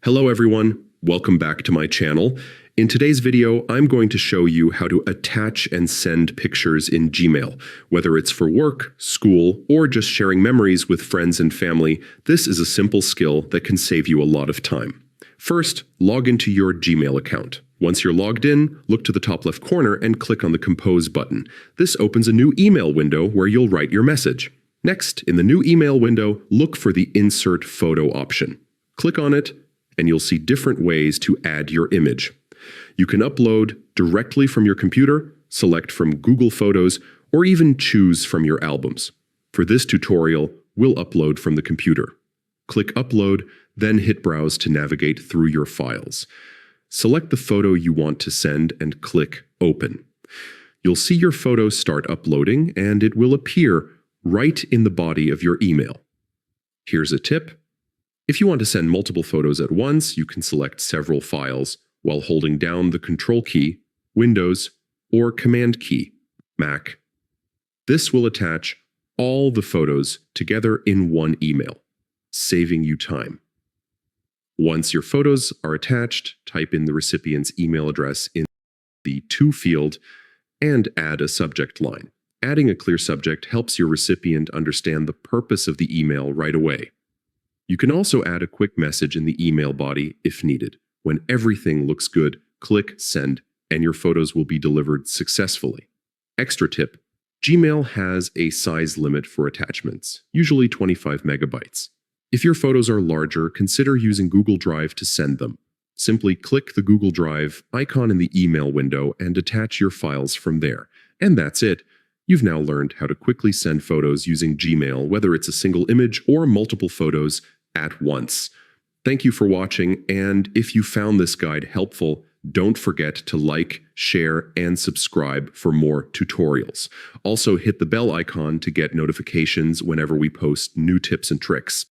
Hello everyone, welcome back to my channel. In today's video, I'm going to show you how to attach and send pictures in Gmail. Whether it's for work, school, or just sharing memories with friends and family, this is a simple skill that can save you a lot of time. First, log into your Gmail account. Once you're logged in, look to the top left corner and click on the Compose button. This opens a new email window where you'll write your message. Next, in the new email window, look for the Insert Photo option. Click on it, and you'll see different ways to add your image. You can upload directly from your computer, select from Google Photos, or even choose from your albums. For this tutorial, we'll upload from the computer. Click Upload, then hit Browse to navigate through your files. Select the photo you want to send and click Open. You'll see your photo start uploading, and it will appear right in the body of your email. Here's a tip. If you want to send multiple photos at once, you can select several files while holding down the Control key, Windows, or Command key, Mac. This will attach all the photos together in one email, saving you time. Once your photos are attached, type in the recipient's email address in the To field and add a subject line. Adding a clear subject helps your recipient understand the purpose of the email right away. You can also add a quick message in the email body if needed. When everything looks good, click Send, and your photos will be delivered successfully. Extra tip: Gmail has a size limit for attachments, usually 25 megabytes. If your photos are larger, consider using Google Drive to send them. Simply click the Google Drive icon in the email window and attach your files from there. And that's it. You've now learned how to quickly send photos using Gmail, whether it's a single image or multiple photos at once. Thank you for watching, and if you found this guide helpful, don't forget to like, share, and subscribe for more tutorials. Also, hit the bell icon to get notifications whenever we post new tips and tricks.